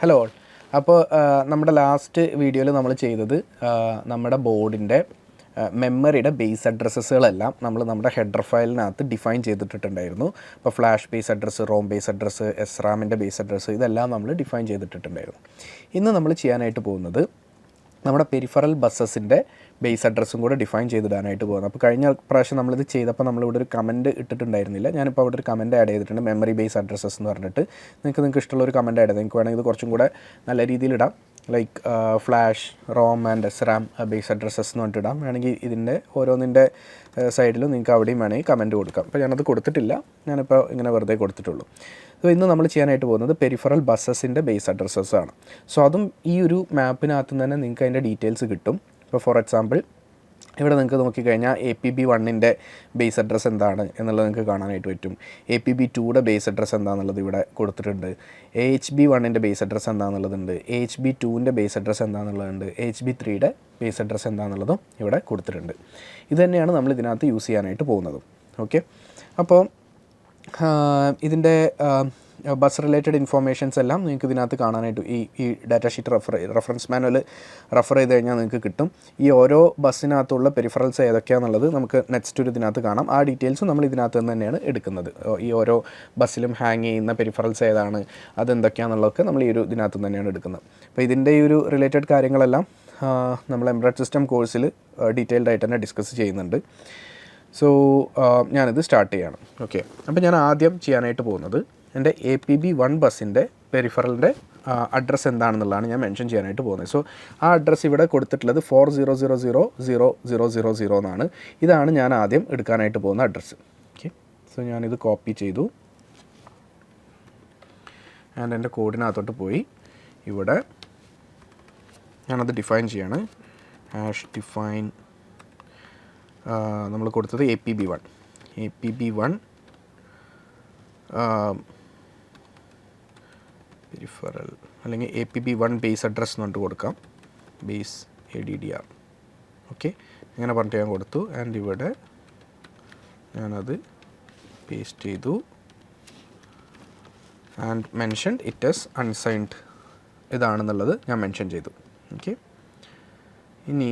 Hello all. അപ്പോൾ നമ്മുടെ last വീഡിയോയിൽ നമ്മൾ ചെയ്തത് നമ്മുടെ ബോർഡിൻ്റെ മെമ്മറിയുടെ ബേസ് അഡ്രസ്സുകളെല്ലാം നമ്മൾ നമ്മുടെ ഹെഡർ ഫയലിനകത്ത് ഡിഫൈൻ ചെയ്തിട്ടുണ്ടായിരുന്നു. അപ്പോൾ flash base address, ROM base address, എസ്റാമിൻ്റെ ബേസ് അഡ്രസ്സ് ഇതെല്ലാം നമ്മൾ ഡിഫൈൻ ചെയ്തിട്ടുണ്ടായിരുന്നു. ഇന്ന് നമ്മൾ ചെയ്യാനായിട്ട് പോകുന്നത് നമ്മുടെ പെരിഫറൽ ബസ്സസിൻ്റെ ബേസ് അഡ്രസ്സും കൂടെ ഡിഫൈൻ ചെയ്തിടാനായിട്ട് പോകുന്നത്. അപ്പോൾ കഴിഞ്ഞ പ്രാവശ്യം നമ്മളിത് ചെയ്തപ്പോൾ നമ്മളിവിടെ ഒരു കമൻറ്റ് ഇട്ടിട്ടുണ്ടായിരുന്നില്ല. ഞാനിപ്പോൾ അവിടെ ഒരു കമൻറ്റ് ആഡ് ചെയ്തിട്ടുണ്ട്, മെമ്മറി ബേസ് അഡ്രസ്സസ് എന്ന് പറഞ്ഞിട്ട്. നിങ്ങൾക്ക് ഇഷ്ടമുള്ള ഒരു കമൻറ്റ് ആഡ് ചെയ്ത് നിങ്ങൾക്ക് വേണമെങ്കിൽ ഇത് കുറച്ചും കൂടെ നല്ല രീതിയിൽ ഇടാം. Like flash, ROM and SRAM base addresses എന്ന് പറഞ്ഞിട്ട് ഇടാം. വേണമെങ്കിൽ ഇതിൻ്റെ ഓരോന്നിൻ്റെ സൈഡിലും നിങ്ങൾക്ക് അവിടെയും വേണമെങ്കിൽ കമൻറ്റ് കൊടുക്കാം. അപ്പോൾ ഞാനത് കൊടുത്തിട്ടില്ല, ഞാനിപ്പോൾ ഇങ്ങനെ വെറുതെ കൊടുത്തിട്ടുള്ളൂ. സോ ഇന്ന് നമ്മൾ ചെയ്യാനായിട്ട് പോകുന്നത് പെരിഫറൽ ബസ്സസിൻ്റെ ബേസ് അഡ്രസ്സസ് ആണ്. സോ അതും ഈ ഒരു മാപ്പിനകത്ത് തന്നെ നിങ്ങൾക്ക് അതിൻ്റെ ഡീറ്റെയിൽസ് കിട്ടും. ഇപ്പോൾ ഫോർ എക്സാമ്പിൾ ഇവിടെ നിങ്ങൾക്ക് നോക്കിക്കഴിഞ്ഞാൽ APB1ൻ്റെ ബേസ് അഡ്രസ്സ് എന്താണ് എന്നുള്ളത് നിങ്ങൾക്ക് കാണാനായിട്ട് പറ്റും. APB2യുടെ ബേസ് അഡ്രസ്സ് എന്താണെന്നുള്ളത് ഇവിടെ കൊടുത്തിട്ടുണ്ട്. AHB1ൻ്റെ ബേസ് അഡ്രസ്സ് എന്താണെന്നുള്ളതുണ്ട്. AHB2ൻ്റെ ബേസ് അഡ്രസ്സ് എന്താണെന്നുള്ളതുണ്ട്. AHB3യുടെ ബേസ് അഡ്രസ്സ് എന്താണെന്നുള്ളതും ഇവിടെ കൊടുത്തിട്ടുണ്ട്. ഇത് തന്നെയാണ് നമ്മൾ ഇതിനകത്ത് യൂസ് ചെയ്യാനായിട്ട് പോകുന്നതും. ഓക്കെ, അപ്പോൾ ഇതിൻ്റെ ബസ് റിലേറ്റഡ് ഇൻഫോർമേഷൻസ് എല്ലാം നിങ്ങൾക്ക് ഇതിനകത്ത് കാണാനായിട്ട് ഈ data sheet reference manual refer ചെയ്ത് കഴിഞ്ഞാൽ നിങ്ങൾക്ക് കിട്ടും. ഈ ഓരോ ബസ്സിനകത്തുള്ള പെരിഫറൽസ് ഏതൊക്കെയാണെന്നുള്ളത് നമുക്ക് നെക്സ്റ്റ് ഒരു ഇതിനകത്ത് കാണാം. ആ ഡീറ്റെയിൽസും നമ്മൾ ഇതിനകത്ത് നിന്ന് തന്നെയാണ് എടുക്കുന്നത്. ഈ ഓരോ ബസ്സിലും ഹാങ് ചെയ്യുന്ന പെരിഫറൽസ് ഏതാണ്, അതെന്തൊക്കെയാണെന്നുള്ളതൊക്കെ നമ്മൾ ഈ ഒരു ഇതിനകത്ത് തന്നെയാണ് എടുക്കുന്നത്. അപ്പോൾ ഇതിൻ്റെ ഈ ഒരു റിലേറ്റഡ് കാര്യങ്ങളെല്ലാം നമ്മൾ എംബഡഡ് സിസ്റ്റം കോഴ്സിൽ ഡീറ്റെയിൽഡ് ആയിട്ട് തന്നെ ഡിസ്കസ് ചെയ്യുന്നുണ്ട്. സോ ഞാനിത് സ്റ്റാർട്ട് ചെയ്യാണ്. ഓക്കെ, അപ്പോൾ ഞാൻ ആദ്യം ചെയ്യാനായിട്ട് പോകുന്നത് എൻ്റെ APB1 ബസ്സിൻ്റെ പെരിഫറലിൻ്റെ അഡ്രസ്സ് എന്താണെന്നുള്ളതാണ് ഞാൻ മെൻഷൻ ചെയ്യാനായിട്ട് പോകുന്നത്. സോ ആ അഡ്രസ്സ് ഇവിടെ കൊടുത്തിട്ടുള്ളത് 40000000 എന്നാണ്. ഇതാണ് ഞാൻ ആദ്യം എടുക്കാനായിട്ട് പോകുന്ന അഡ്രസ്സ്. ഓക്കെ, സോ ഞാനിത് കോപ്പി ചെയ്തു ആൻഡ് എൻ്റെ കോഡിനകത്തോട്ട് പോയി ഇവിടെ ഞാനത് ഡിഫൈൻ ചെയ്യാണ്. ഹാഷ് ഡിഫൈൻ നമ്മൾ കൊടുത്തത് APB1 പെരിഫറൽ അല്ലെങ്കിൽ APB1 ബേസ് അഡ്രസ്സ് എന്ന് പറഞ്ഞിട്ട് കൊടുക്കാം. Base ADDR. ഓക്കെ, ഇങ്ങനെ പറഞ്ഞിട്ട് ഞാൻ കൊടുത്തു ആൻഡ് ഇവിടെ ഞാനത് പേസ്റ്റ് ചെയ്തു and mentioned it as unsigned ഇതാണെന്നുള്ളത് ഞാൻ മെൻഷൻ ചെയ്തു. ഓക്കെ, ഇനി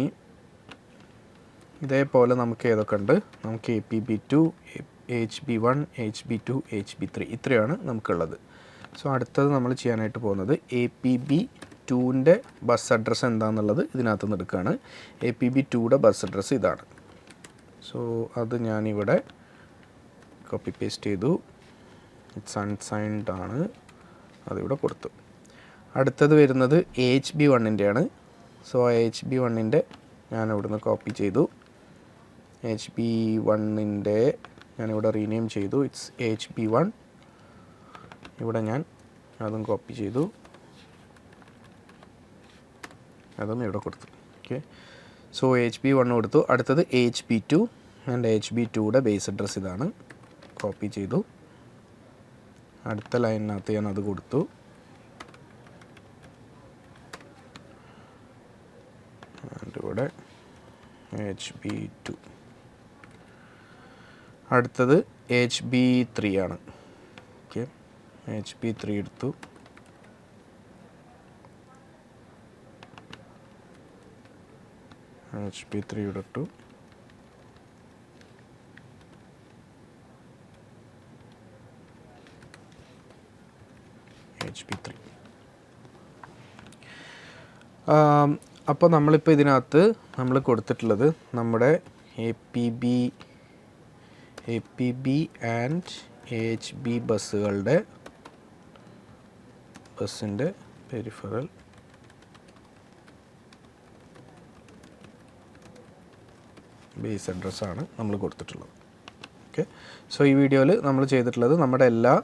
ഇതേപോലെ നമുക്ക് ഏതൊക്കെ ഉണ്ട്, നമുക്ക് APB2, HB1, HB2, HB3 ഇത്രയാണ് നമുക്കുള്ളത്. സോ അടുത്തത് നമ്മൾ ചെയ്യാനായിട്ട് പോകുന്നത് APB2ൻ്റെ ബസ് അഡ്രസ്സ് എന്താണെന്നുള്ളത് ഇതിനകത്ത് നിന്ന് എടുക്കുകയാണ്. APB2യുടെ ബസ് അഡ്രസ്സ് ഇതാണ്. സോ അത് ഞാനിവിടെ കോപ്പി പേസ്റ്റ് ചെയ്തു. ഇറ്റ്സ് അൺസൈൻഡ് ആണ്, അതിവിടെ കൊടുത്തു. അടുത്തത് വരുന്നത് HB1ൻ്റെയാണ്. സോ HB1ൻ്റെ ഞാൻ ഇവിടുന്ന് കോപ്പി ചെയ്തു. HB1ൻ്റെ ഞാനിവിടെ റീനെയിം ചെയ്തു. It's HB1. ഇവിടെ ഞാൻ അതും കോപ്പി ചെയ്തു, അതും ഇവിടെ കൊടുത്തു. ഓക്കെ, സോ HB1 കൊടുത്തു. അടുത്തത് HB2 ആൻഡ് HB2യുടെ ബേസ് അഡ്രസ്സ് ഇതാണ്. കോപ്പി ചെയ്തു. അടുത്ത ലൈനിനകത്ത് ഞാൻ അത് കൊടുത്തു. ആൻഡ് ഇവിടെ HB2. അടുത്തത് HB3 ആണ്. ഓക്കെ, HB3 എടുത്തു. HB3 ഇവിടെ ഇട്ടു. HB3. അപ്പോൾ നമ്മളിപ്പോൾ ഇതിനകത്ത് നമ്മൾ കൊടുത്തിട്ടുള്ളത് നമ്മുടെ APB ആൻഡ് HB ബസ്സിൻ്റെ പെരിഫറൽ ബേസ് അഡ്രസ്സാണ് നമ്മൾ കൊടുത്തിട്ടുള്ളത്. ഓക്കെ, സോ ഈ വീഡിയോയിൽ നമ്മൾ ചെയ്തിട്ടുള്ളത് നമ്മുടെ എല്ലാ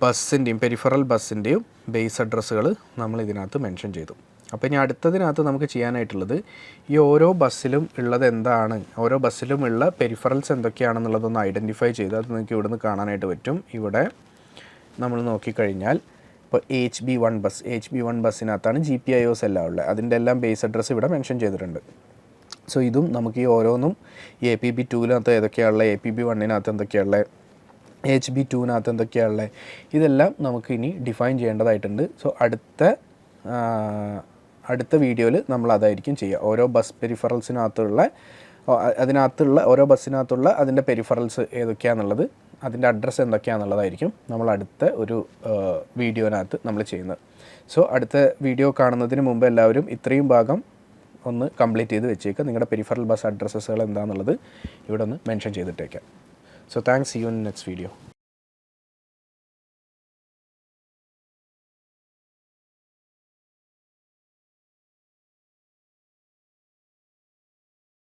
ബസ്സിൻ്റെയും പെരിഫറൽ ബസ്സിൻ്റെയും ബേസ് അഡ്രസ്സുകൾ നമ്മൾ ഇതിനകത്ത് മെൻഷൻ ചെയ്തു. അപ്പോൾ ഇനി അടുത്തതിനകത്ത് നമുക്ക് ചെയ്യാനായിട്ടുള്ളത് ഈ ഓരോ ബസ്സിലും ഉള്ളത് എന്താണ്, ഓരോ ബസ്സിലും ഉള്ള പെരിഫറൽസ് എന്തൊക്കെയാണെന്നുള്ളതൊന്ന് ഐഡൻറ്റിഫൈ ചെയ്ത് അത് നിങ്ങൾക്ക് ഇവിടുന്ന് കാണാനായിട്ട് പറ്റും. ഇവിടെ നമ്മൾ നോക്കിക്കഴിഞ്ഞാൽ ഇപ്പോൾ HB1 ബസ്സിനകത്താണ് GPIOs എല്ലാം ഉള്ളത്. അതിൻ്റെ എല്ലാം ബേസ് അഡ്രസ്സ് ഇവിടെ മെൻഷൻ ചെയ്തിട്ടുണ്ട്. സോ ഇതും നമുക്ക് ഈ ഓരോന്നും ഈ APB2-നകത്ത് ഏതൊക്കെയാണുള്ളത്, APB1-നകത്ത് എന്തൊക്കെയാണുള്ളത്, HB2-നകത്ത് എന്തൊക്കെയാണുള്ളത്, ഇതെല്ലാം നമുക്ക് ഇനി ഡിഫൈൻ ചെയ്യേണ്ടതായിട്ടുണ്ട്. സോ അടുത്ത വീഡിയോയിൽ നമ്മൾ അതായിരിക്കും ചെയ്യുക. ഓരോ ബസ് പെരിഫറൽസിനകത്തുള്ള ഓരോ ബസ്സിനകത്തുള്ള അതിൻ്റെ പെരിഫറൽസ് ഏതൊക്കെയാണെന്നുള്ളത്, അതിൻ്റെ അഡ്രസ്സ് എന്തൊക്കെയാണെന്നുള്ളതായിരിക്കും നമ്മൾ അടുത്ത ഒരു വീഡിയോനകത്ത് നമ്മൾ ചെയ്യുന്നത്. സോ അടുത്ത വീഡിയോ കാണുന്നതിന് മുമ്പ് എല്ലാവരും ഇത്രയും ഭാഗം ഒന്ന് കംപ്ലീറ്റ് ചെയ്ത് വെച്ചേക്കുക. നിങ്ങളുടെ പെരിഫറൽ ബസ് അഡ്രസ്സുകൾ എന്താണെന്നുള്ളത് ഇവിടെ ഒന്ന് മെൻഷൻ ചെയ്തിട്ടേക്കാം. So thanks, see you in next video.